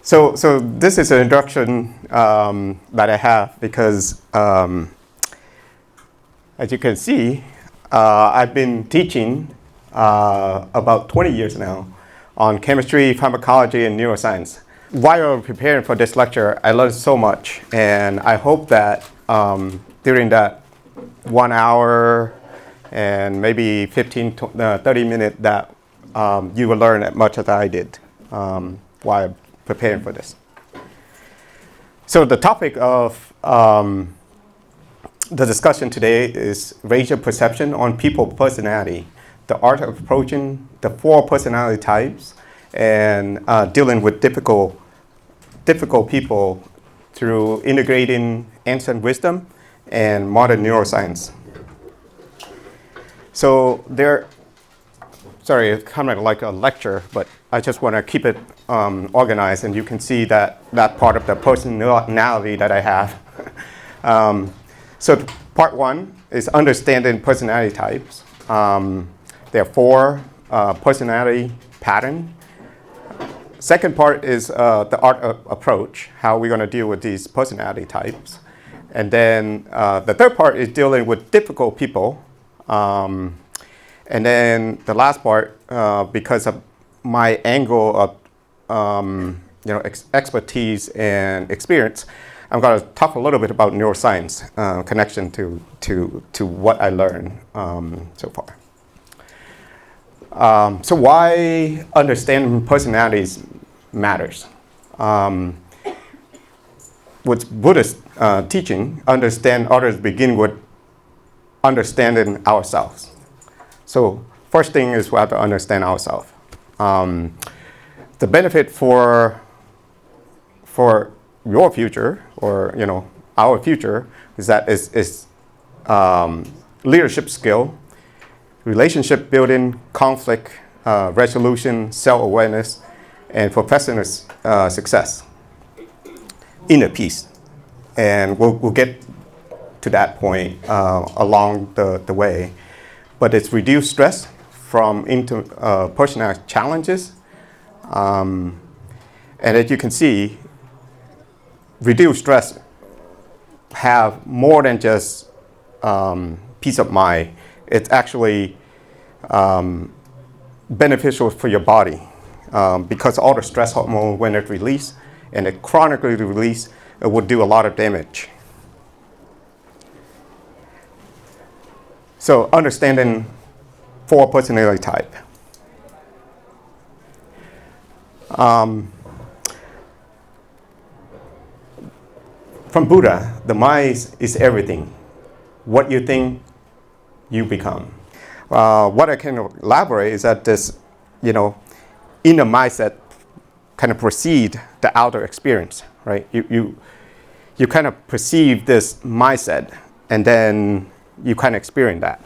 So this is an introduction that I have because, as you can see, I've been teaching about 20 years now on chemistry, pharmacology, and neuroscience. While preparing for this lecture, I learned so much, and I hope that during that 1 hour and maybe 15 to 30 minutes that you will learn as much as I did while preparing for this. So the topic of the discussion today is racial perception on people personality, the art of approaching the 4 personality types and dealing with difficult people through integrating ancient wisdom and modern neuroscience. So sorry, it's kind of like a lecture, but I just want to keep it organized, and you can see that part of the personality that I have. So part 1 is understanding personality types. There are 4 personality patterns. Second part is the art of approach, how we're going to deal with these personality types. And then the third part is dealing with difficult people. And then the last part, because of my angle of expertise and experience, I'm going to talk a little bit about neuroscience connection to what I learned so far. So why understanding personalities matters? With Buddhist teaching, understand others begin with understanding ourselves. So first thing is we have to understand ourselves. The benefit for your future, or our future, is that is leadership skill, relationship building, conflict resolution, self-awareness, and professional success, inner peace. And we'll get to that point along the way. But it's reduced stress from personal challenges. And as you can see, reduced stress have more than just peace of mind. It's actually beneficial for your body because all the stress hormone, when it's released and it chronically released, it would do a lot of damage. So understanding 4 personality type. From Buddha, the mind is everything. What you think, you become. What I can elaborate is that this, inner mindset kind of precede the outer experience, right? You kind of perceive this mindset, and then you kind of experience that.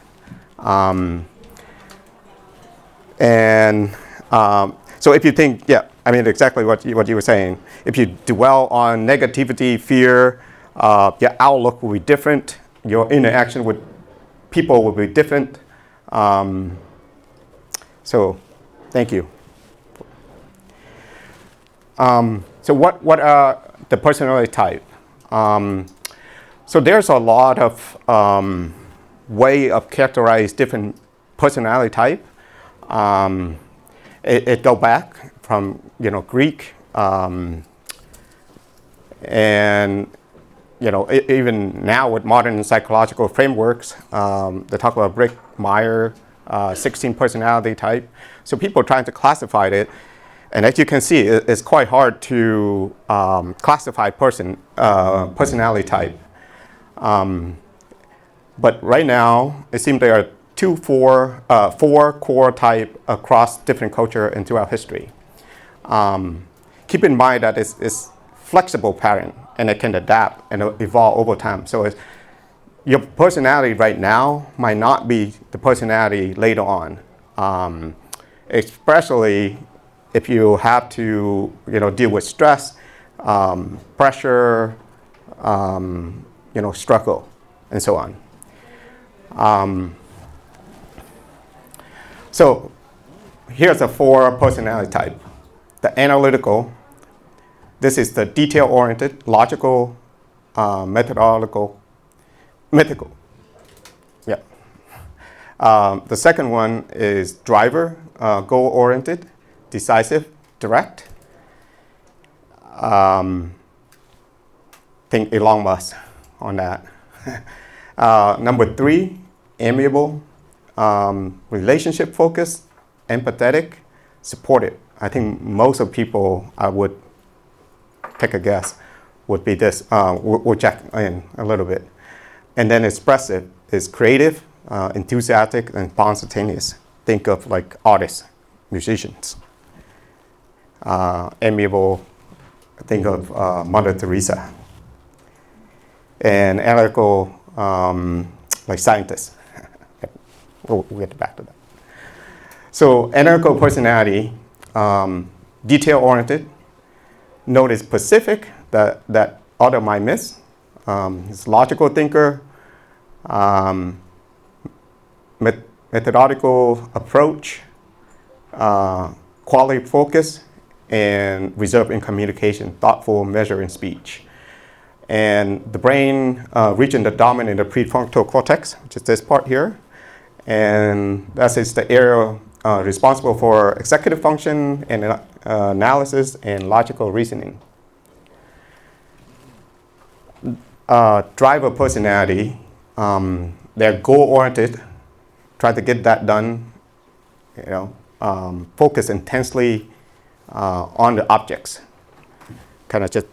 So if you think, exactly what you were saying. If you dwell on negativity, fear, your outlook will be different. Your interaction with people will be different. So thank you. So what are the personality type? So there's a lot of way of characterize different personality type. It go back from Greek, and even now with modern psychological frameworks, they talk about Brick-Meyer 16 personality type. So people are trying to classify it, and as you can see, it's quite hard to classify personality type. But right now, it seems there are 4 core type across different culture and throughout history. Keep in mind that it's flexible pattern, and it can adapt and evolve over time. So your personality right now might not be the personality later on, especially if you have to deal with stress, pressure, struggle, and so on. So here's the 4 personality type: the analytical, This is the detail-oriented, logical, methodological, mythical. Yeah. The second one is driver, goal-oriented, decisive, direct. Think Elon Musk on that. Number 3, amiable, relationship focused, empathetic, supportive. I think most of people, I would take a guess, would be this. We'll check in a little bit. And then expressive is creative, enthusiastic, and spontaneous. Think of like artists, musicians. Amiable, think of Mother Teresa. And analytical, like scientists. We'll get back to that. So analytical personality, detail-oriented. Note is specific that other might miss. He's logical thinker, methodological approach, quality focus, and reserve in communication, thoughtful measure in speech. And the brain region that dominate the prefrontal cortex, which is this part here. And that is the area responsible for executive function and analysis and logical reasoning. Driver personality, they're goal-oriented, try to get that done, focus intensely on the objects. Kind of just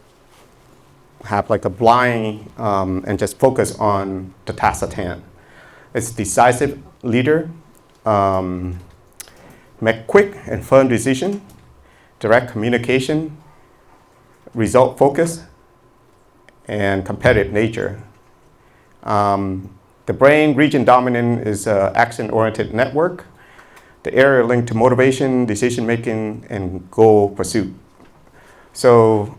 have like a blind and just focus on the task at hand. It's decisive leader, make quick and firm decision, direct communication, result focus, and competitive nature. The brain region dominant is action-oriented network. The area linked to motivation, decision-making, and goal pursuit. So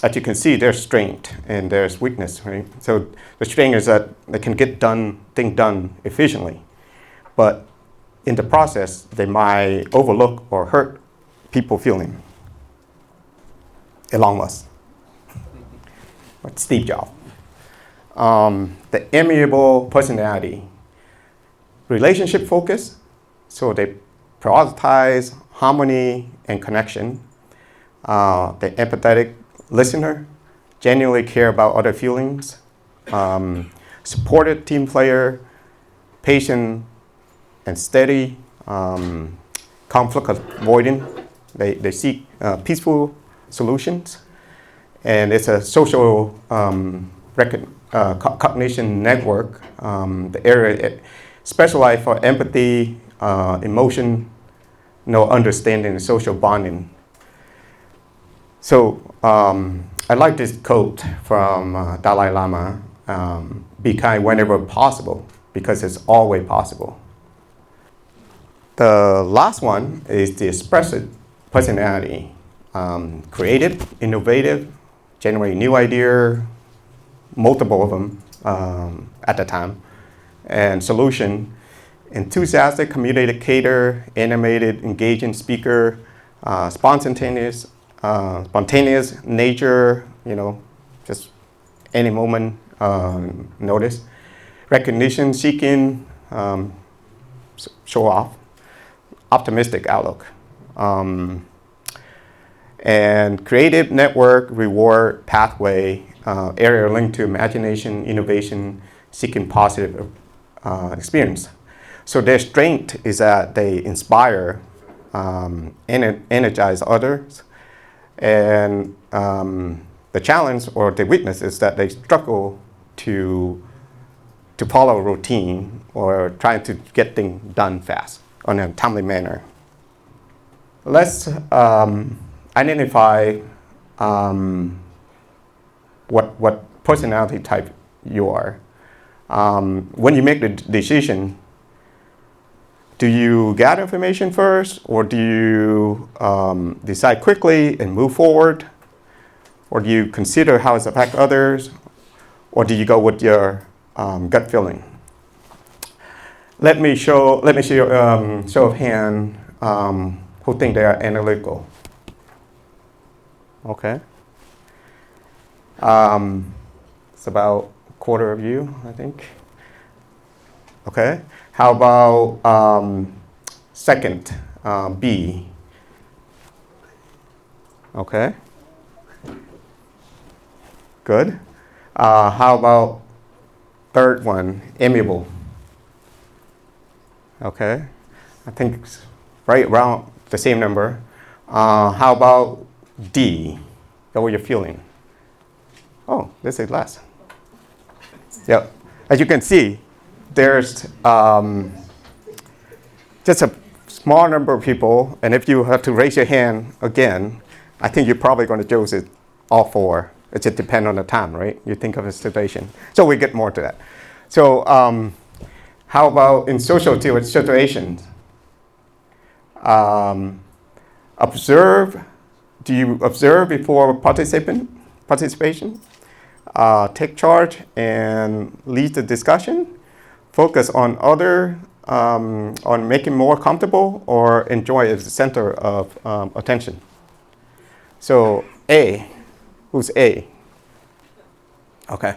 as you can see, there's strength and there's weakness, right? So the strength is that they can get things done efficiently, but in the process, they might overlook or hurt people feeling. Elon Musk, or Steve Jobs. The amiable personality, relationship focus, so they prioritize harmony and connection. The empathetic listener, genuinely care about other feelings, supportive team player, patient and steady, conflict avoiding. They seek peaceful solutions, and it's a social cognition network. The area specialized for empathy, emotion, understanding, and social bonding. So I like this quote from Dalai Lama, be kind whenever possible, because it's always possible. The last one is the expressive personality, creative, innovative, generate new idea, multiple of them at the time, and solution, enthusiastic, communicator, animated, engaging speaker, spontaneous nature, just any moment notice, recognition seeking, show off, optimistic outlook, and creative network, reward, pathway, area linked to imagination, innovation, seeking positive experience. So their strength is that they inspire, energize others, and the challenge or the weakness is that they struggle to follow a routine or trying to get things done fast in a timely manner. Let's identify what personality type you are. When you make the decision, do you gather information first, or do you decide quickly and move forward, or do you consider how it affects others, or do you go with your gut feeling? Let me show show of hand who think they are analytical. Okay, It's about a quarter of you, I think. Okay. How about second, B? Okay. Good. How about third one, amiable? Okay. I think it's right around the same number. How about D? How are you feeling? Oh, this is less. Yep. As you can see, there's just a small number of people, and if you have to raise your hand again, I think you're probably going to choose it all four. It just depends on the time, right? You think of a situation. So we get more to that. So how about in social situations? Observe. Do you observe before participation? Take charge and lead the discussion. Focus on on making more comfortable, or enjoy as the center of attention. So A, who's A? Okay.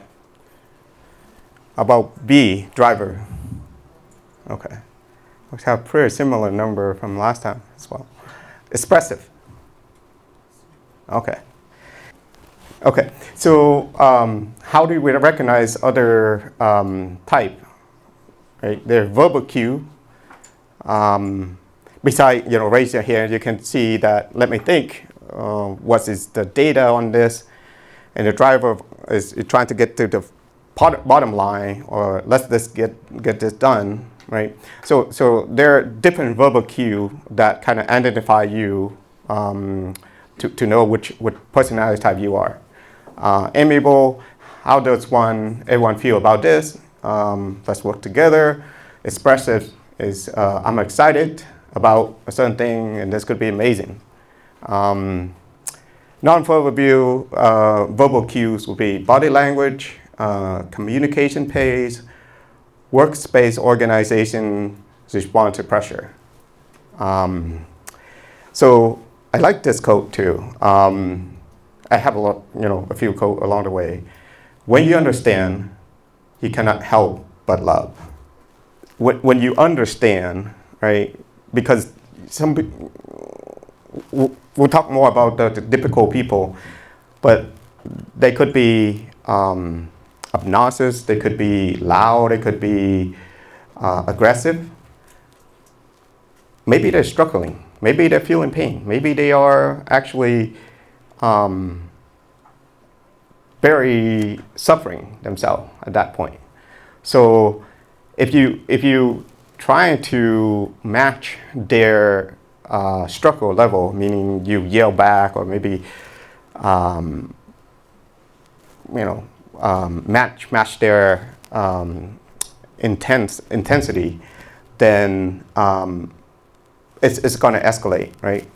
About B, driver. Okay. We have a pretty similar number from last time as well. Expressive. Okay. Okay. So how do we recognize other type? Right? There's verbal cue. Besides, raise your hand, you can see that. Let me think. What is the data on this? And the driver is trying to get to the bottom line, or let's get this done, right? So there are different verbal cues that kind of identify you to know which personality type you are. Amiable, how does everyone feel about this? Let's work together. Expressive is I'm excited about a certain thing, and this could be amazing. Non-verbal verbal cues would be body language, communication pace, workspace organization, respond to pressure. So I like this quote too. I have a few quotes along the way. When you understand, you cannot help but love. When you understand, right? Because we'll talk more about the difficult people, but they could be obnoxious, they could be loud, they could be aggressive. Maybe they're struggling. Maybe they're feeling pain. Maybe they are actually very suffering themselves at that point. So if you try to match their struggle level, meaning you yell back, or maybe match their intensity, then it's going to escalate, right?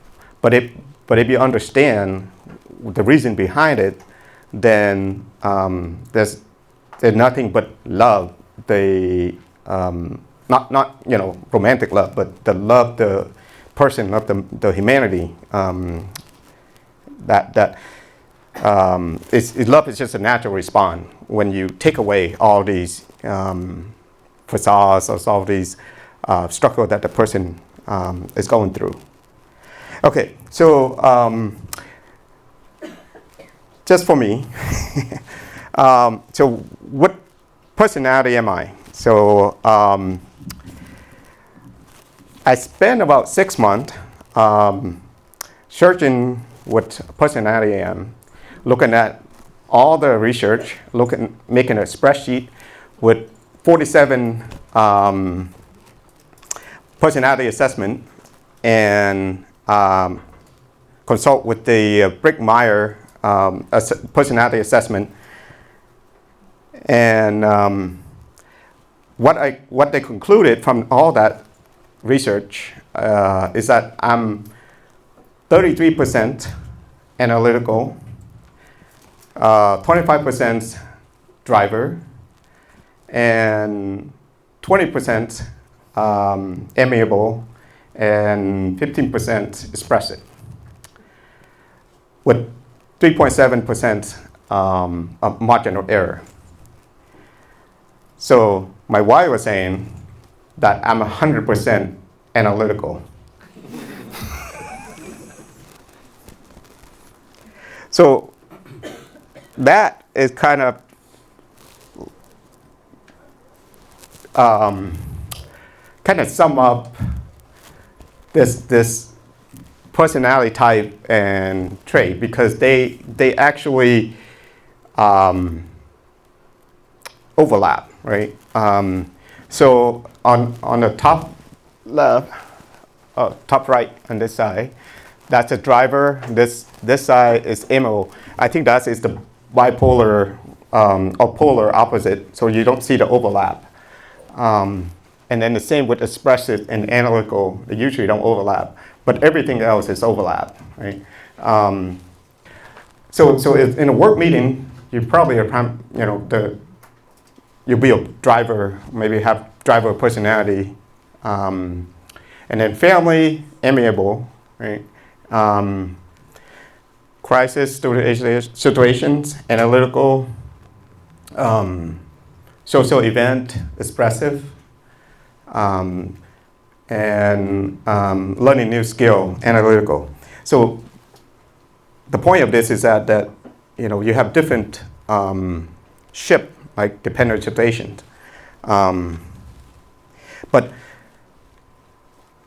But if you understand the reason behind it, then there's nothing but love. Not romantic love, but the love, the person, love the humanity. Love is just a natural response when you take away all these facades or all these struggle that the person is going through. Okay, so just for me, so what personality am I? So I spent about 6 months searching what personality I am, looking at all the research, making a spreadsheet with 47 personality assessment, and consult with the Brickmeyer personality assessment. And what they concluded from all that research is that I'm 33% analytical, 25% driver, and 20% amiable, and 15% expressive, with 3.7% a margin of error. So my wife was saying that I'm 100% analytical. So that is kind of sum up this personality type and trait, because they actually overlap, right? So on the top left, top right on this side, that's a driver. This side is MO. I think that is the bipolar or polar opposite, so you don't see the overlap. And then the same with expressive and analytical, they usually don't overlap, but everything else is overlap, right? So if in a work meeting, you probably are, you'll be a driver, maybe have driver personality, and then family, amiable, right? Crisis situations, analytical, social event, expressive, and learning new skill, analytical. So the point of this is that you have different ship, like dependent situations, but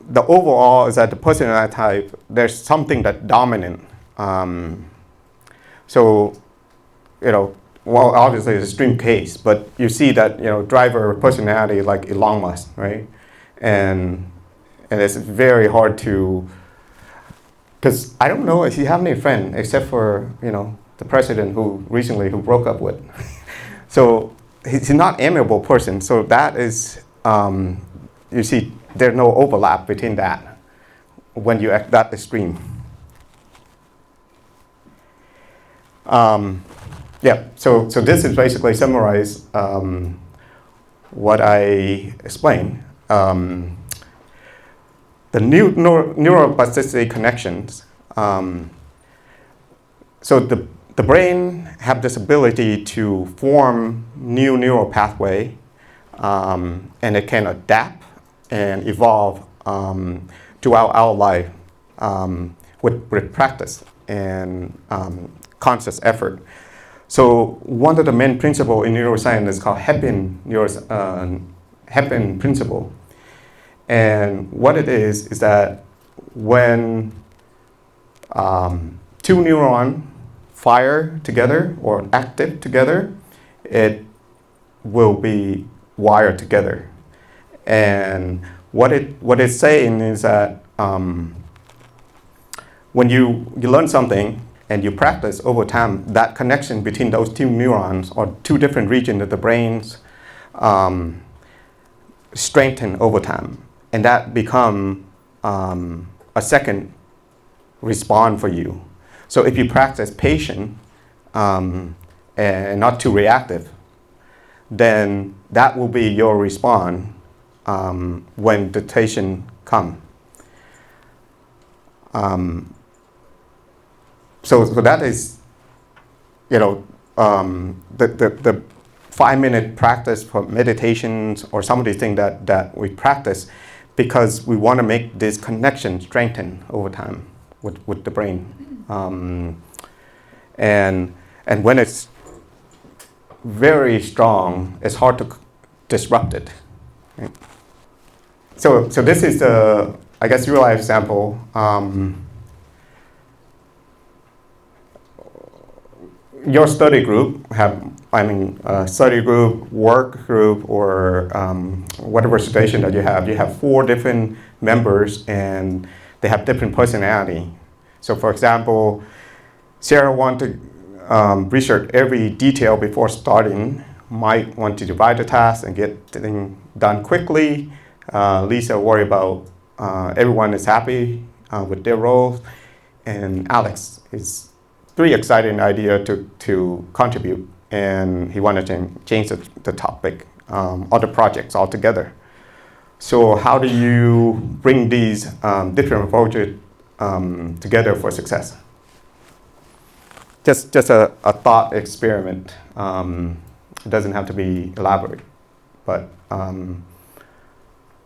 the overall is that the personality type, there's something that's dominant. So well, obviously it's a extreme case, but you see that driver personality like Elon Musk, right? And it's very hard to, because I don't know if you have any friend except for the president who broke up with. So he's not amiable person. So that is you see there's no overlap between that when you act that extreme. Yeah, so this is basically summarize what I explained. The new neuroplasticity connections. So the brain have this ability to form new neural pathway, and it can adapt and evolve throughout our life with practice and conscious effort. So one of the main principles in neuroscience is called Hepin principle. And what it is that when two neurons fire together or active together, it will be wired together. And what it's saying is that when you learn something and you practice over time, that connection between those two neurons or two different regions of the brains strengthen over time. And that become a second response for you. So if you practice patient and not too reactive, then that will be your response when the tension come. So that is, the 5-minute practice for meditations or some of these things that we practice because we want to make this connection strengthen over time with the brain. And when it's very strong, it's hard to disrupt it. Right? So this is the, I guess, real life example. Your study group study group, work group, or whatever situation that you have 4 different members and they have different personality. So for example, Sarah want to research every detail before starting, might want to divide the task and get things done quickly. Lisa worry about everyone is happy with their roles, and Alex is pretty exciting idea to contribute, and he wanted to change the topic or the projects altogether. So how do you bring these different approaches together for success? just a thought experiment. It doesn't have to be elaborate, but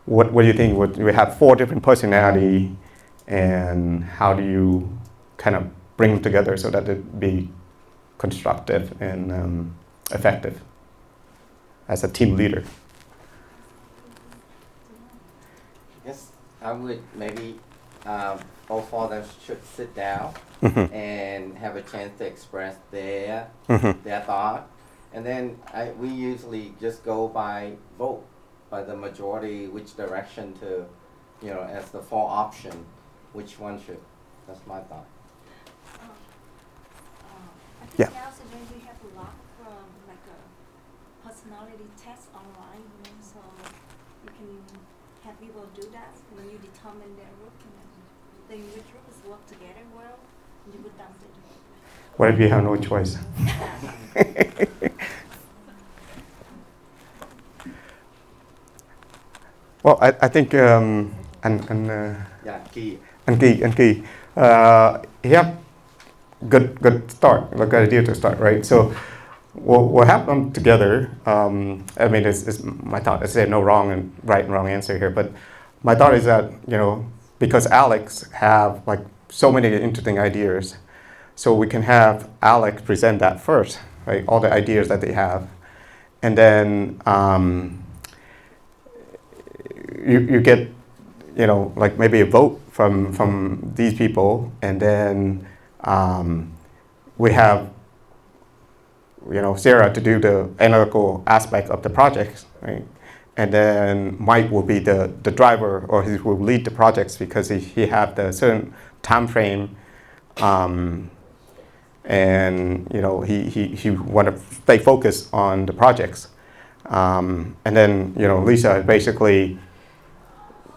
what do you think? We have 4 different personality, and how do you kind of bring them together so that it be constructive and effective as a team leader? Yes, I would maybe all 4 of them should sit down and have a chance to express their thought, and then we usually just go by vote by the majority, which direction to, as the 4 option, which one should. That's my thought. I think Yeah. nowadays we have a lot of like a personality test online, so you can have people do that when you determine their group and then which group is work together well, you put them together. What if you have no choice? Well, I think Key. and Kỳ, he have good start, like good idea to start, right? So we'll have them together. I mean, it's my thought. I say no wrong and wrong answer here, but my thought is that because Alex have like so many interesting ideas, so we can have Alex present that first, right? All the ideas that they have, and then you get like maybe a vote from these people, and then we have Sarah to do the analytical aspect of the project, right? And then Mike will be the driver, or he will lead the projects because he have the certain time frame, and he want to stay focused on the projects, and then Lisa is basically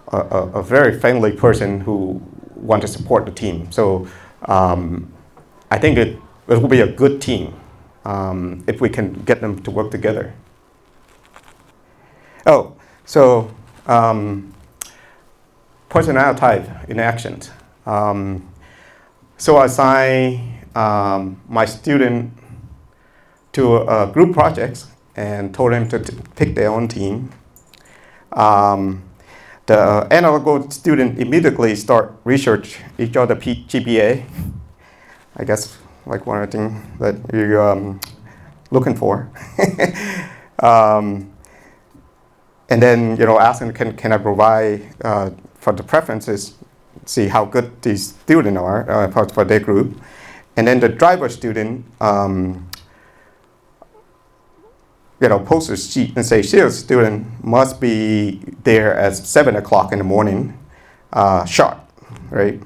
a very friendly person who want to support the team. So I think it will be a good team if we can get them to work together. Oh, so personality type in actions. So I assign my student to a group projects and told them to pick their own team. The analytical student immediately start research each other GPA. I guess like one of the things that you're looking for. And then ask them, can I provide for the preferences, see how good these students are for their group. And then the driver student post a sheet and say, sales student must be there at 7 o'clock in the morning, sharp, right?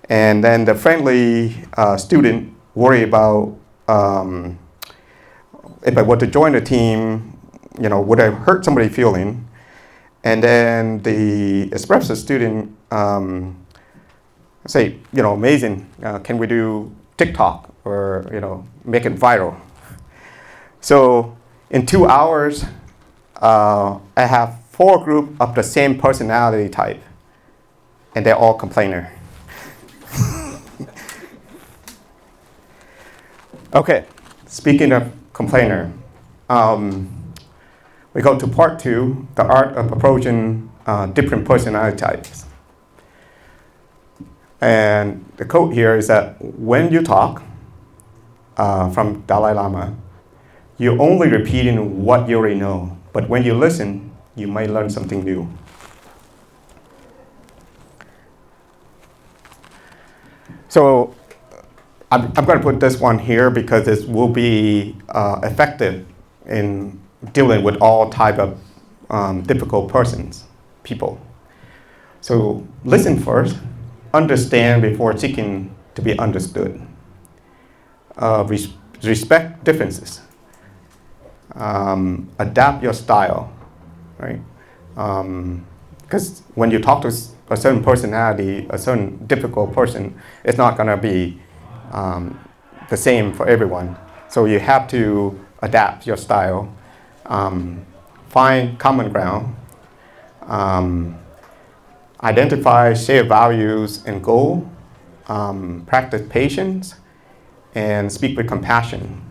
And then the friendly student worry about if I were to join the team, would I hurt somebody's feeling? And then the expressive student say, amazing, can we do TikTok or, make it viral? So in 2 hours, I have 4 groups of the same personality type, and they're all complainer. Okay, speaking of complainer, we go to part 2, the art of approaching different personality types. And the quote here is that when you talk, from Dalai Lama, you're only repeating what you already know, but when you listen, you might learn something new. So I'm going to put this one here because this will be effective in dealing with all type of difficult people. So listen first, understand before seeking to be understood. Respect differences. Adapt your style, right? Because when you talk to a certain personality, a certain difficult person, it's not going to be the same for everyone. So you have to adapt your style, find common ground, identify shared values and goal, practice patience, and speak with compassion.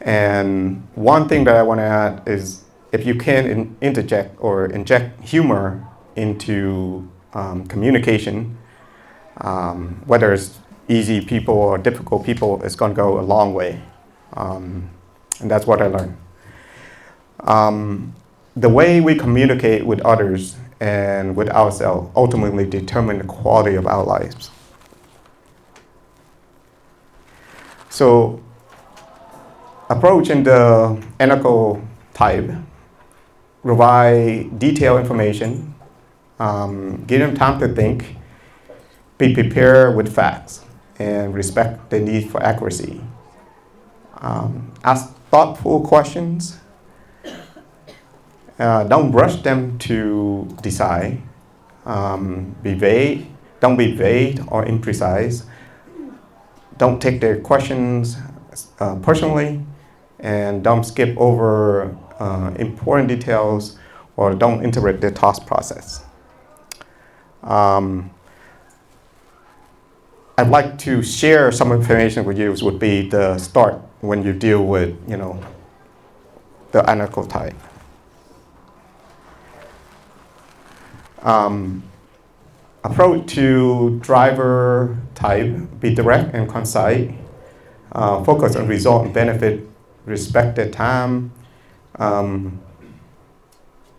And one thing that I want to add is if you can interject or inject humor into communication, whether it's easy people or difficult people, it's going to go a long way. And that's what I learned. The way we communicate with others and with ourselves ultimately determine the quality of our lives. So, approaching the analytical type, provide detailed information, give them time to think, be prepared with facts, and respect the need for accuracy. Ask thoughtful questions. Don't rush them to decide. Be vague. Don't be vague or imprecise. Don't take their questions personally, and don't skip over important details or don't interrupt their thought process. I'd like to share some information with you. Would be the start when you deal with, the analytical type. Approach to driver type, be direct and concise, focus on result and benefit, respect their time,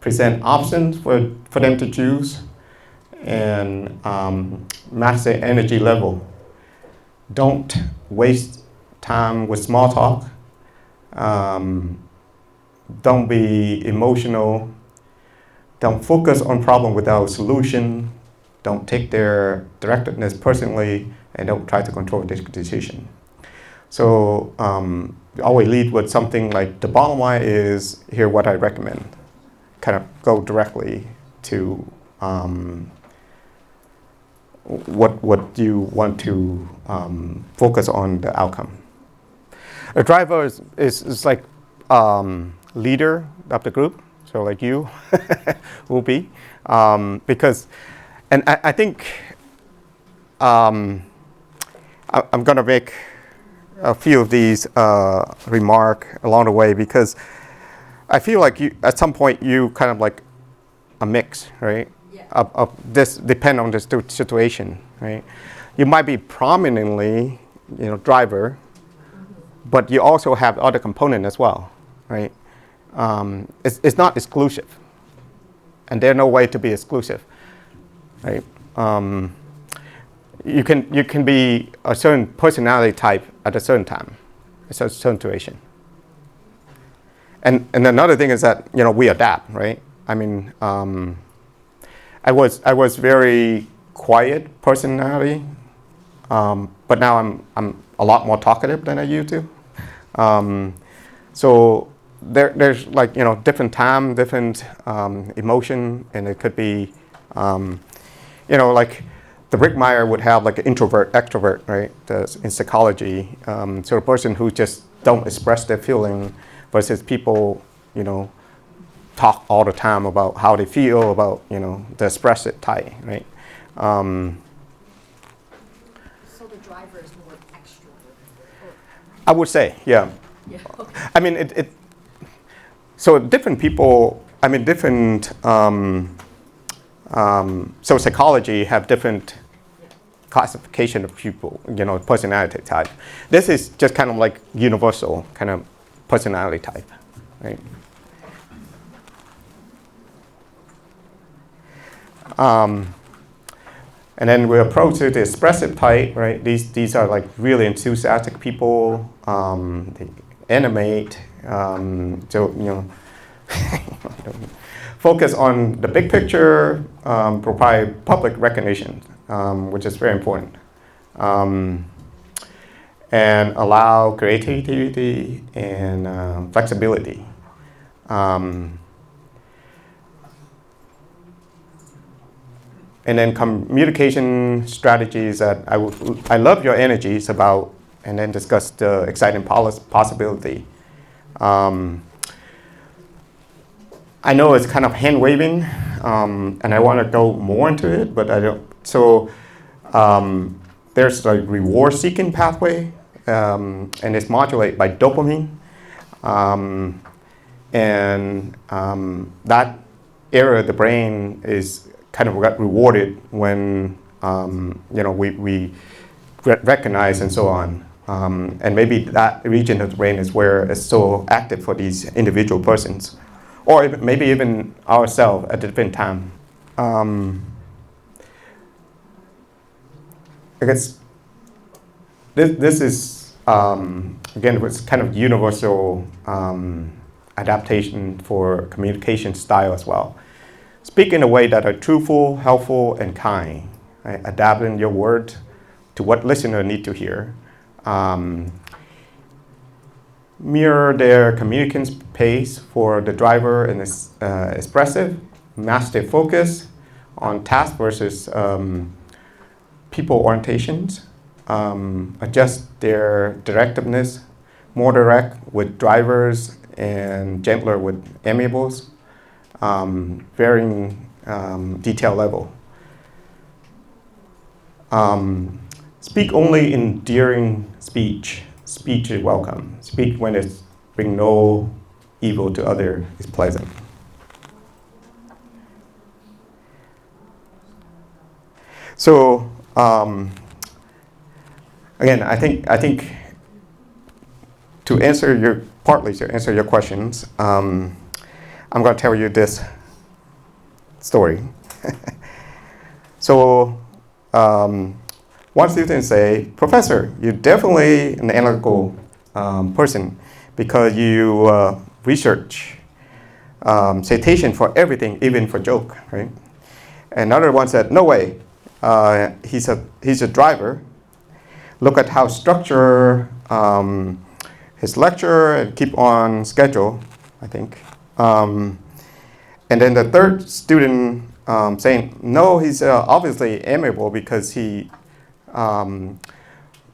present options for them to choose, and match their energy level. Don't waste time with small talk. Don't be emotional. Don't focus on problem without solution. Don't take their directedness personally, and don't try to control the decision. So always lead with something like the bottom line is here what I recommend. Kind of go directly to what you want to focus on the outcome. A driver is like leader of the group, so like you will be, because, and I think I'm going to make a few of these remarks along the way, because I feel like you, at some point, you kind of like a mix, right? Yeah. Of this, depend on the situation, right? You might be prominently, driver, but you also have other component as well, right? It's not exclusive, and there's no way to be exclusive, right? You can be a certain personality type at a certain time, a certain situation. And another thing is that we adapt, right? I mean, I was very quiet personality, but now I'm a lot more talkative than I used to. So there's like different time, different emotion, and it could be like the Rick Meyer would have like an introvert, extrovert, right? In psychology, so the person who just don't express their feeling versus people, talk all the time about how they feel about, the expressive type, right? So the driver is more extrovert? I would say, yeah. Yeah. Okay. I mean, so different people, I mean, different, so psychology have different classification of people, personality type. This is just kind of like universal kind of personality type, right? And then we approach to the expressive type, right? These are like really enthusiastic people. They animate, so focus on the big picture, provide public recognition, which is very important, and allow creativity and flexibility. And then communication strategies that I love your energies about, and then discuss the exciting possibility. I know it's kind of hand waving, and I want to go more into it, but I don't. So there's a reward seeking pathway, and it's modulated by dopamine. That area of the brain is kind of rewarded when we recognize and so on. And maybe that region of the brain is where it's so active for these individual persons, or maybe even ourselves at a different time. I guess this is, again, was kind of universal adaptation for communication style as well. Speak in a way that are truthful, helpful, and kind. Right? Adapting your word to what listener need to hear. Mirror their communicant's pace for the driver and expressive. Match their focus on task versus people orientations. Adjust their directiveness, more direct with drivers and gentler with amiables. Varying detail level. Speak only endearing speech. Speech is welcome. Speak when it's bring no evil to other is pleasant. So again, I think partly to answer your questions, I'm going to tell you this story. So one student say, "Professor, you're definitely an analytical person because you research citation for everything, even for joke, right?" Another one said, "No way. He's a driver. Look at how structure his lecture and keep on schedule, I think." And then the third student saying, "No, he's obviously amiable because he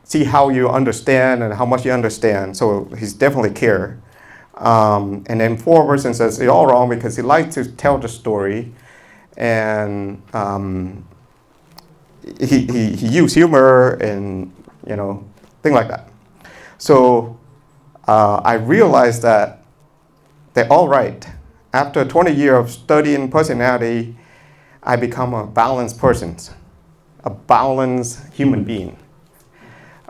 see how you understand and how much you understand, so he's definitely care." And then fourth person says, "It's all wrong because he likes to tell the story, and he use humor and thing like that." So I realized that they're all right. After 20 years of studying personality, I become a balanced person, a balanced human being.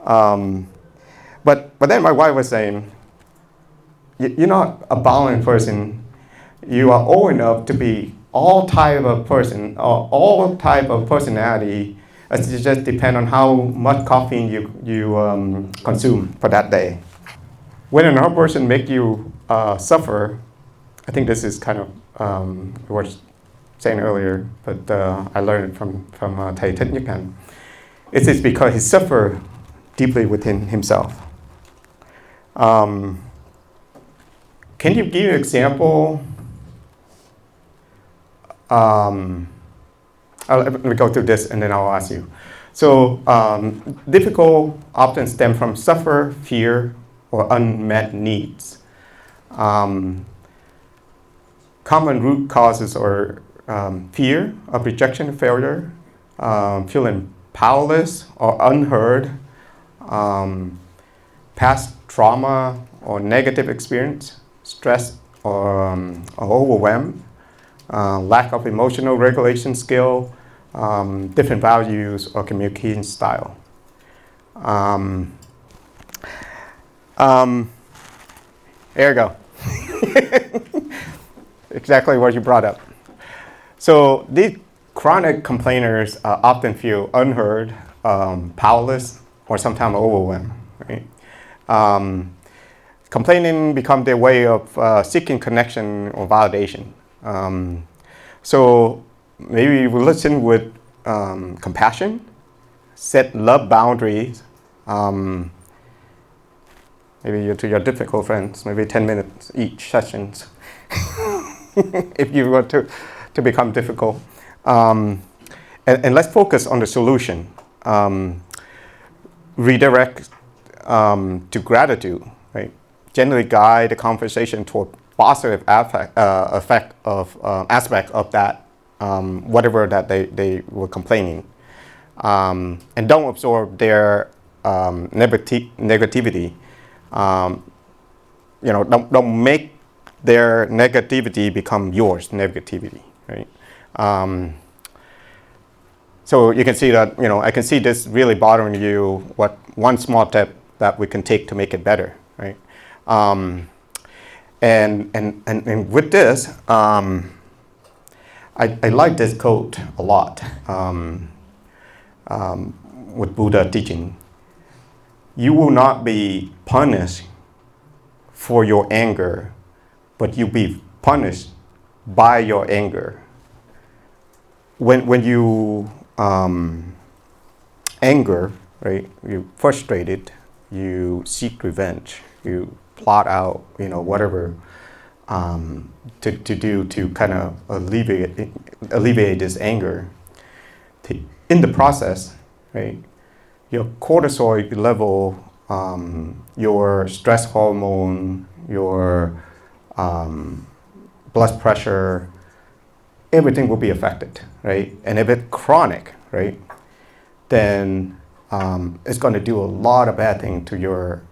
But then my wife was saying, "You're not a balanced person. You are old enough to be all type of person, or all type of personality. It just depends on how much caffeine you consume for that day." When another person make you suffer, I think this is kind of what I was saying earlier, but I learned it from Thầy Thích Nhất Hạnh. It is because he suffered deeply within himself. Can you give an example? Let me go through this and then I'll ask you. So difficult often stem from suffer, fear, or unmet needs. Common root causes are fear of rejection, failure, feeling powerless or unheard, past trauma or negative experience, stress or overwhelm, lack of emotional regulation skill, different values or communication style. There you go. Exactly what you brought up. So these chronic complainers often feel unheard, powerless, or sometimes overwhelmed. Right? Complaining becomes their way of seeking connection or validation. So maybe we listen with compassion, set love boundaries. Maybe to your difficult friends, maybe 10 minutes each sessions, if you were to become difficult. And let's focus on the solution. Redirect to gratitude, right? Generally guide the conversation toward positive aspect of that, whatever that they were complaining. And don't absorb their negativity, don't make their negativity become yours negativity, right? So you can see that, I can see this really bothering you, what one small step that we can take to make it better, right? And with this, I like this quote a lot with Buddha teaching. You will not be punished for your anger, but you'll be punished by your anger. When you anger, right? You're frustrated. You seek revenge. You plot out, whatever to do to kind of alleviate this anger. In the process, right? Your cortisol level, your stress hormone, your blood pressure, everything will be affected, right? And if it's chronic, right, then it's going to do a lot of bad things to your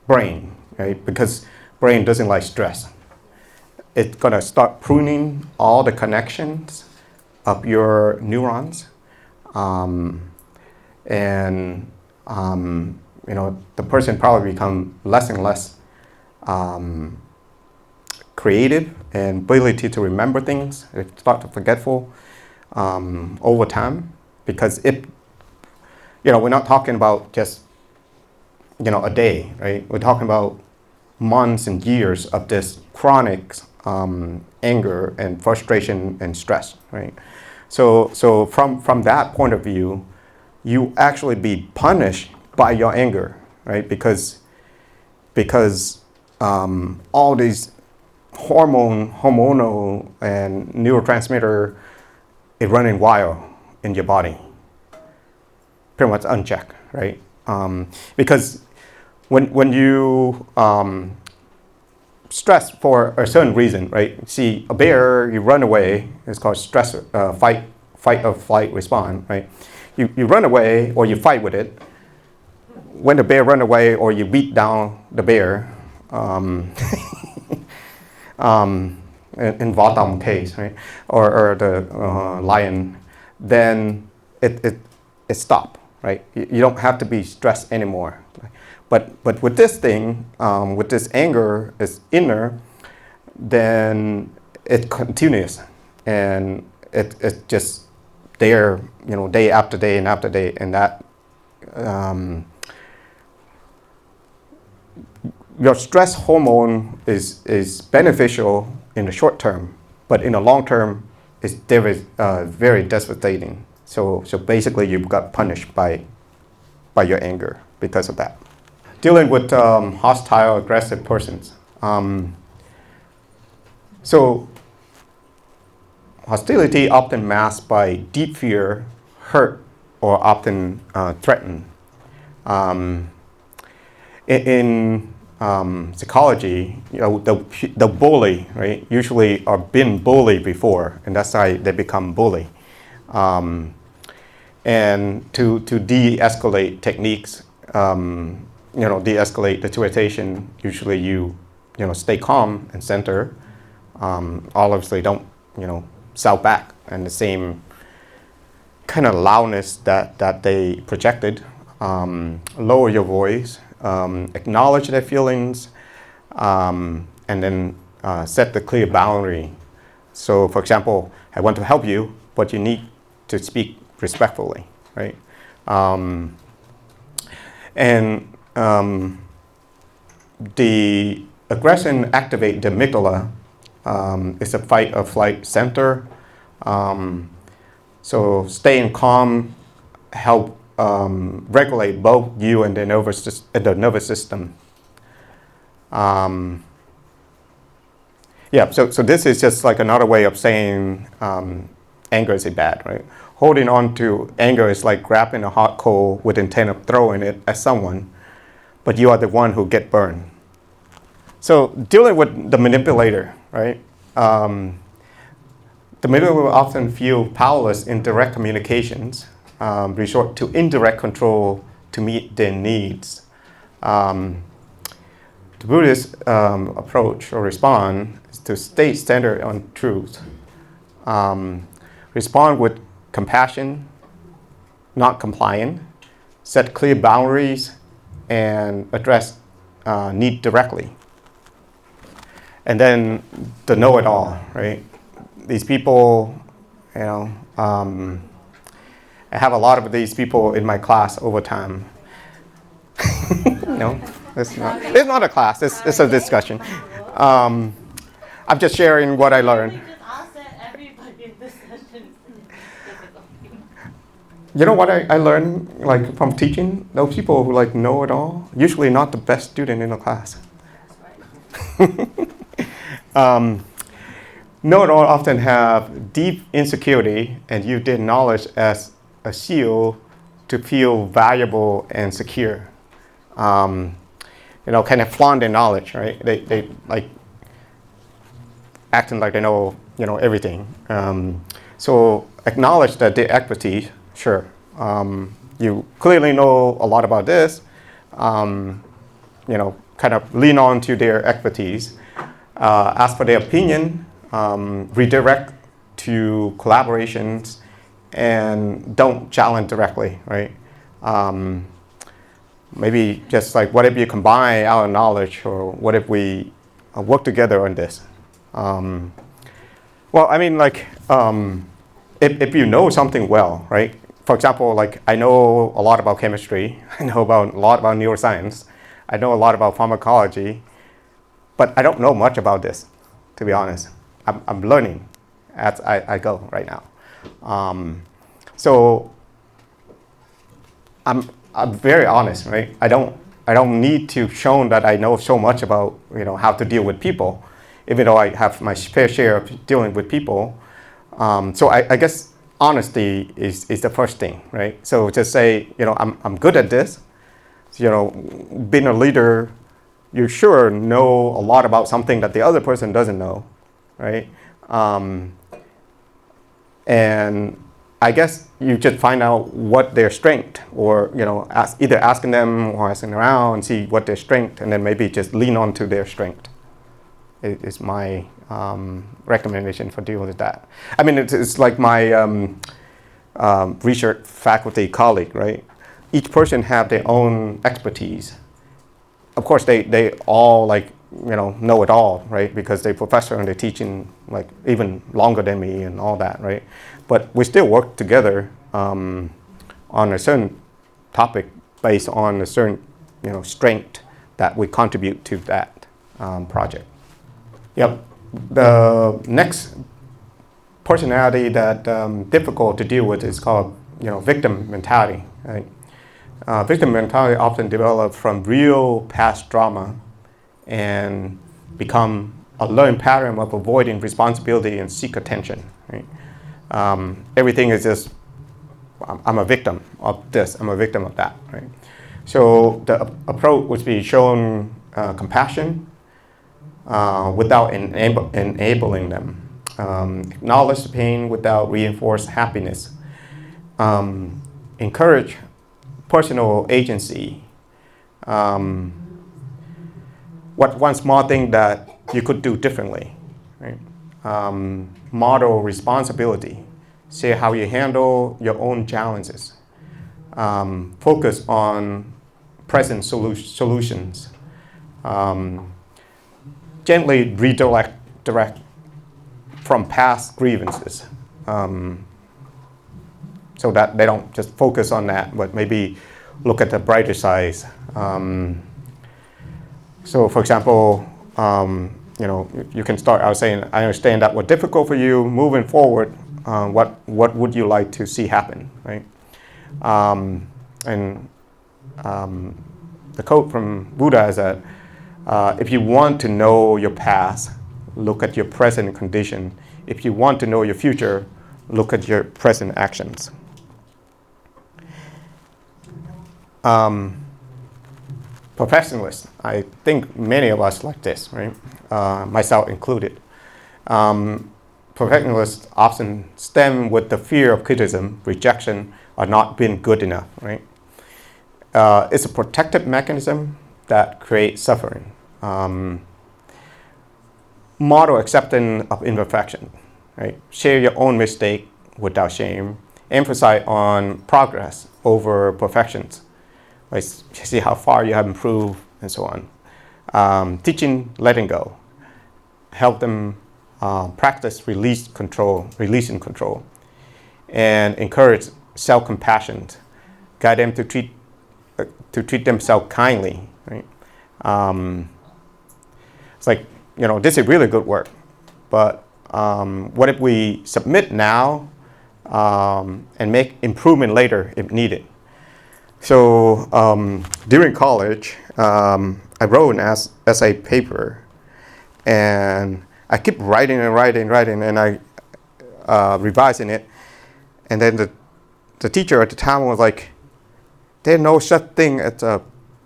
brain, right? Because brain doesn't like stress. It's going to start pruning all the connections of your neurons, and the person probably become less and less creative and ability to remember things. They start to forgetful over time, because we're not talking about just a day, right? We're talking about months and years of this chronic anger and frustration and stress, right? So from that point of view, you actually be punished by your anger, right? Because all these hormonal and neurotransmitter is running wild in your body, pretty much unchecked, right? Because when you stress for a certain reason, right? See a bear, you run away. It's called stress, fight or flight response, right? You run away or you fight with it. When the bear run away or you beat down the bear, in bottom case, right? Or the lion, then it stop, right? You don't have to be stressed anymore. But with this thing, with this anger is inner, then it continues, and it's just there, day after day and after day, and that your stress hormone is beneficial in the short term, but in the long term, it's very devastating. So basically, you got punished by your anger because of that. Dealing with hostile, aggressive persons. So hostility often masked by deep fear, hurt, or often threatened. In psychology, the bully, right, usually are been bullied before, and that's why they become bully. And to de-escalate techniques, de-escalate the situation, usually you stay calm and center. Obviously don't, shout back and the same kind of loudness that they projected. Lower your voice, acknowledge their feelings, and then set the clear boundary. So for example, I want to help you, but you need to speak respectfully, right? The aggression activate the amygdala. It's a fight or flight center. So staying calm help regulate both you and the nervous system. So this is just like another way of saying anger is bad, right? Holding on to anger is like grabbing a hot coal with intent of throwing it at someone, but you are the one who get burned. So dealing with the manipulator, right? The manipulator will often feel powerless in direct communications, resort to indirect control to meet their needs. The Buddhist approach or respond is to stay centered on truth. Respond with compassion, not compliant, set clear boundaries, and address need directly. And then the know-it-all, right? These people, you know, I have a lot of these people in my class over time. No, it's not a class, it's a discussion. I'm just sharing what I learned. Just ask that everybody in this session is difficult. You know what I learned like from teaching? Those people who like know it all, usually not the best student in the class. Know it all often have deep insecurity, and use their knowledge as a shield to feel valuable and secure. You know, kind of flaunt their knowledge, right? They like acting like they know, you know, everything. So acknowledge that their expertise, sure. You clearly know a lot about this. You know, kind of lean on to their expertise. Ask for their opinion. Redirect to collaborations, and don't challenge directly, right? Maybe just like, what if you combine our knowledge, or what if we work together on this? Well, I mean, like, if you know something well, right? For example, like, I know a lot about chemistry, I know a lot about neuroscience, I know a lot about pharmacology, but I don't know much about this, to be honest. I'm learning as I go right now. So I'm very honest, right? I don't need to show that I know so much about, you know, how to deal with people, even though I have my fair share of dealing with people. So I guess honesty is the first thing, right? So just say, you know, I'm good at this. You know, being a leader, you sure know a lot about something that the other person doesn't know, right? And I guess you just find out what their strength, or, you know, either asking them or asking around and see what their strength, and then maybe just lean on to their strength. Is my recommendation for dealing with that. I mean, it's like my research faculty colleague, right? Each person have their own expertise. Of course, they all, like, you know it all, right? Because they're professor and they're teaching like even longer than me and all that, right? But we still work together on a certain topic based on a certain, you know, strength that we contribute to that project. Yep. The next personality that difficult to deal with is called, you know, victim mentality, right? Victim mentality often develops from real past drama and become a learned pattern of avoiding responsibility and seek attention, right? Everything is just, I'm a victim of this, I'm a victim of that, right? So the approach would be showing compassion without enabling them. Acknowledge the pain without reinforce happiness. Encourage personal agency. What one small thing that you could do differently, right? Model responsibility. Say how you handle your own challenges. Focus on present solutions. Gently direct from past grievances. So that they don't just focus on that, but maybe look at the brighter side. So for example, you know, you can start out saying, I understand that was difficult for you. Moving forward, what would you like to see happen, right? And the quote from Buddha is that if you want to know your past, look at your present condition. If you want to know your future, look at your present actions. Professionalists, I think many of us like this, right? Myself included. Professionalists often stem with the fear of criticism, rejection, or not being good enough, right? it's a protective mechanism that creates suffering. Model acceptance of imperfection, right? Share your own mistake without shame. Emphasize on progress over perfections. Like, see how far you have improved and so on. Teaching letting go. Help them practice releasing control. And encourage self-compassion. Guide them to treat themselves kindly, right? It's like, this is really good work, but what if we submit now and make improvement later if needed? So during college, I wrote an essay paper, and I keep writing, and I revising it, and then the teacher at the time was like, "There's no such thing as a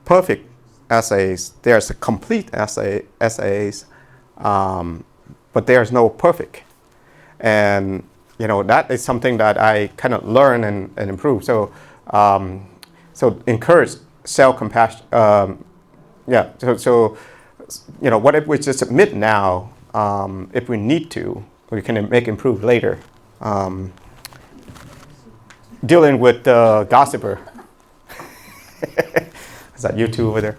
perfect essays. There's a complete essays, but there's no perfect." And that is something that I kind of learn and improve. So encourage self-compassion. So what if we just submit now? If we need to, we can make improve later. Dealing with the gossiper. Is that you two over there?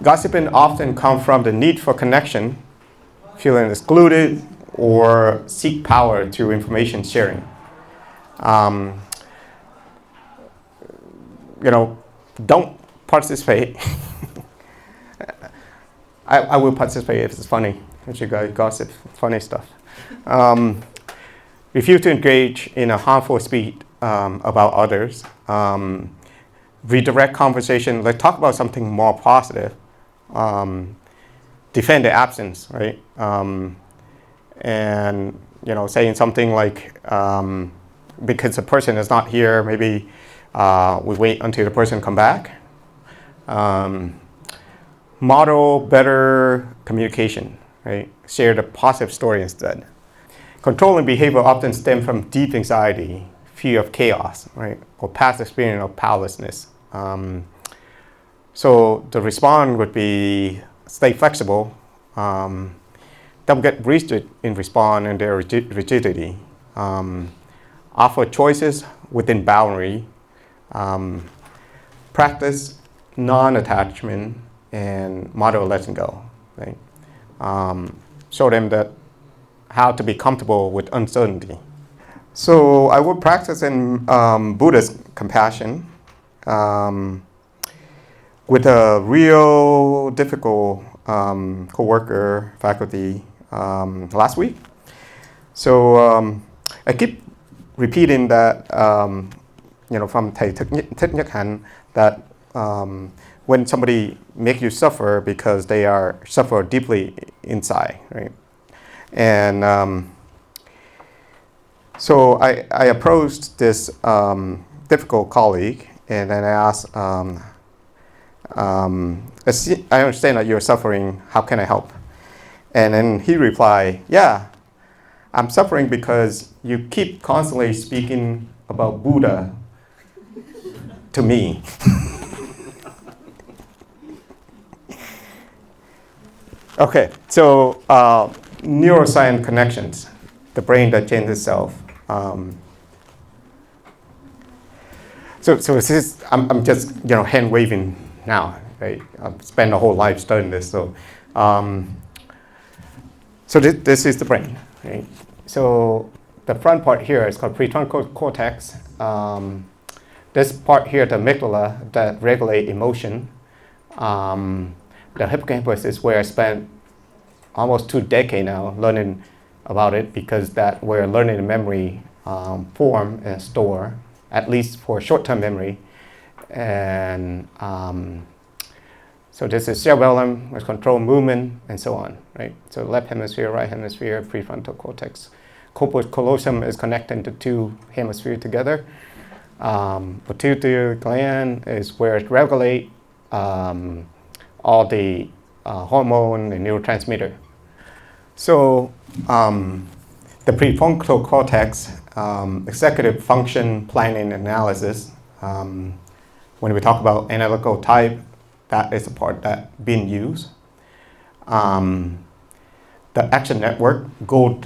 Gossiping often comes from the need for connection, feeling excluded, or seek power through information sharing. Don't participate. I will participate if it's funny. If you guys gossip, funny stuff. Refuse to engage in a harmful speech about others. Redirect conversation. Let's talk about something more positive. Defend the absence, right? And saying something like, because the person is not here, maybe we wait until the person come back. Model better communication, right? Share the positive story instead. Controlling behavior often stems from deep anxiety, fear of chaos, right? Or past experience of powerlessness. So the response would be stay flexible. Don't get rigid in response and their rigidity. Offer choices within boundary. Practice non-attachment and model letting go. Right? Show them that how to be comfortable with uncertainty. So I would practice in Buddhist compassion with a real difficult co-worker, faculty last week. So I keep repeating that, from Thầy Thích Nhất Hạnh, that when somebody make you suffer because they are suffer deeply inside, right? And so I approached this difficult colleague, and then I asked, I understand that you're suffering, how can I help? And then he replied, yeah, I'm suffering because you keep constantly speaking about Buddha to me. Okay, so neuroscience connections, the brain that changes itself. So this is, I'm just hand waving now. Right? I've spent a whole life studying this. So this is the brain. Right? So the front part here is called prefrontal cortex. This part here, the amygdala, that regulate emotion. The hippocampus is where I spent almost 2 decades now learning about it, because that where learning and memory form and store, at least for short-term memory. And so this is cerebellum, which control movement and so on, right? So left hemisphere, right hemisphere, prefrontal cortex. Corpus callosum is connecting the 2 hemispheres together. Pituitary gland is where it regulates all the hormone and neurotransmitter. So the prefrontal cortex executive function planning analysis. When we talk about analytical type, that is the part that being used. The action network, goal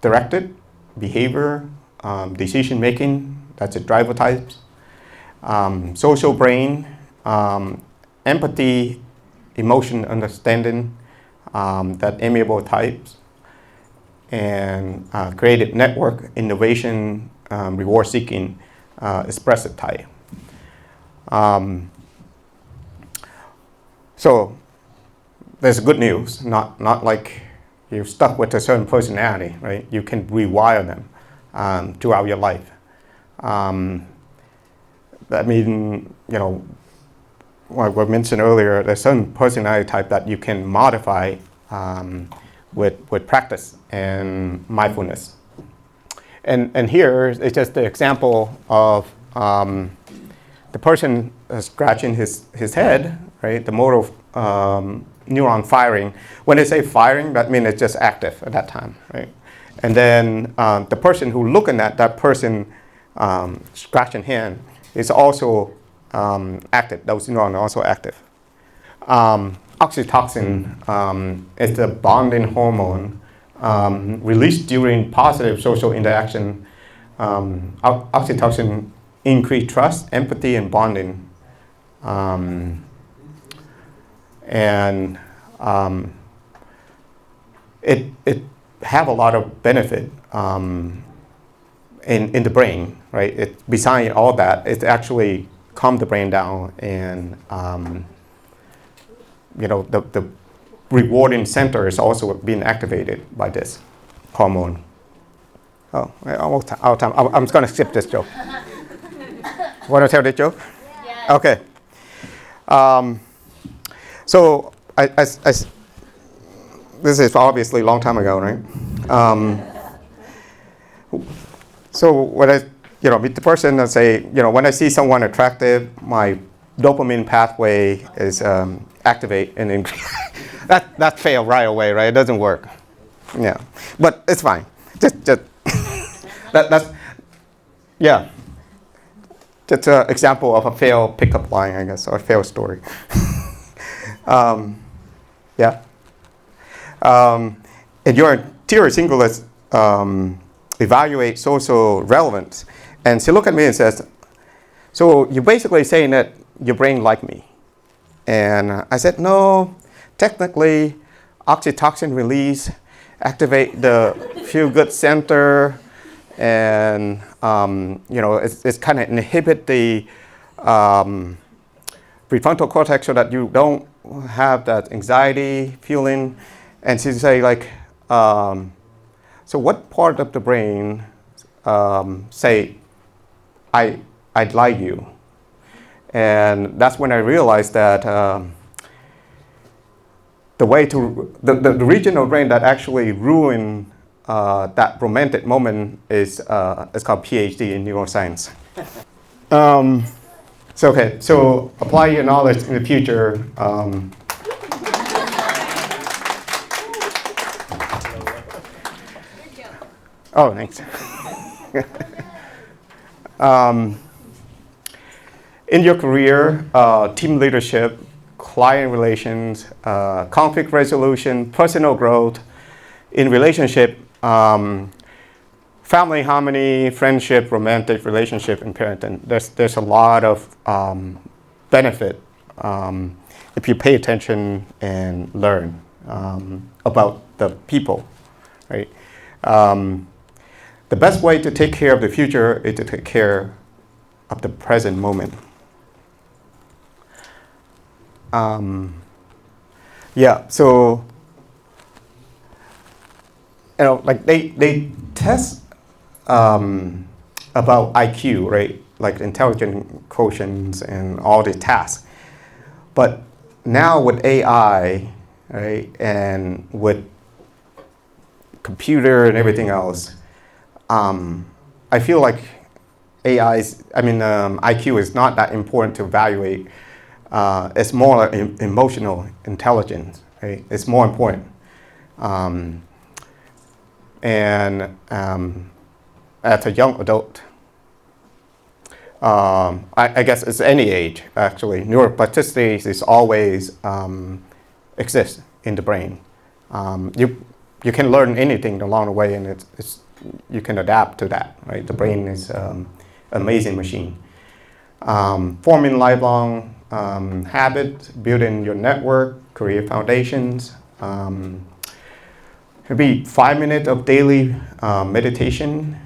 directed, behavior, decision making, that's the driver types. Social brain, empathy, emotion understanding, that amiable types, and creative network, innovation, reward seeking, expressive type. So there's good news, not like you're stuck with a certain personality, right? You can rewire them throughout your life. That means, like we mentioned earlier, there's certain personality type that you can modify with practice and mindfulness. And here is just the example of the person scratching his head, right? The motor neuron firing. When they say firing, that means it's just active at that time, right? And then the person who looking at that person scratching hand is also active. Those neurons are also active. Oxytocin is the bonding hormone released during positive social interaction. Oxytocin increase trust, empathy, and bonding. It have a lot of benefit in the brain, right? Besides all that, it actually calm the brain down, and the rewarding center is also being activated by this hormone. Oh, almost out of time. I'm just going to skip this joke. Want to tell the joke? Yes. Okay. So this is obviously a long time ago, right? So when I meet the person and say, when I see someone attractive, my dopamine pathway is activate and that failed right away, right? It doesn't work. Yeah, but it's fine. Just that's yeah. Just an example of a failed pickup line, I guess, or a failed story. Yeah. And your theory singulars evaluate social relevance. And she looked at me and says, so you're basically saying that your brain like me. And I said, no, technically oxytocin release activate the feel-good center, and it's kind of inhibit the prefrontal cortex so that you don't have that anxiety feeling. And she say like, so what part of the brain say I'd like you? And that's when I realized that the region of brain that actually ruin that romantic moment is called PhD in neuroscience. So apply your knowledge in the future. Oh, thanks. In your career, team leadership, client relations, conflict resolution, personal growth, in relationship, family harmony, friendship, romantic relationship, and parenting. There's a lot of benefit if you pay attention and learn about the people, right? The best way to take care of the future is to take care of the present moment. So like they test about IQ, right? Like intelligence quotients and all the tasks. But now with AI, right, and with computer and everything else, I feel like IQ is not that important to evaluate. It's more like emotional intelligence, right? It's more important. as a young adult, I guess it's any age actually, neuroplasticity is always exists in the brain. You can learn anything along the way, and you can adapt to that, right? The brain is amazing machine. Forming lifelong habits, building your network, career foundations. Maybe 5 minutes of daily meditation,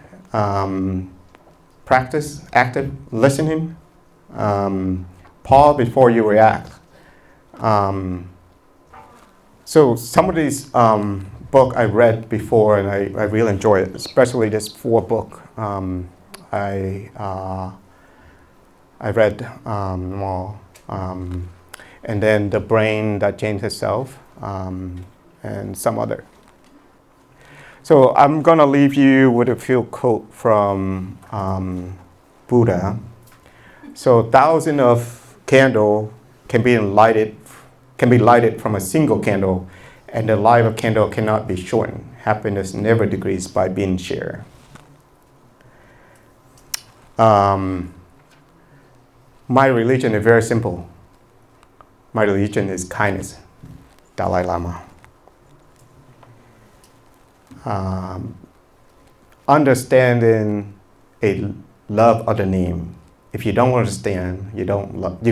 practice active listening, pause before you react. So some of these book I read before, and I really enjoy it, especially this 4 book. I read more, and then The Brain That Changed Itself, and some other. So I'm gonna leave you with a few quote from Buddha. So thousands of candle can be lighted from a single candle, and the life of candle cannot be shortened. Happiness never decreases by being shared. My religion is very simple. My religion is kindness. Dalai Lama. Understanding a love other name. If you don't understand, you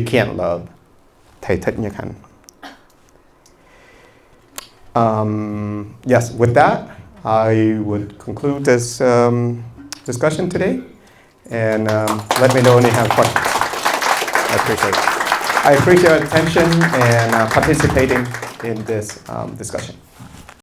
can't love. Thầy thích nhất hạnh. Yes, with that, I would conclude this discussion today, and let me know if you have questions. I appreciate it. I appreciate your attention and participating in this discussion.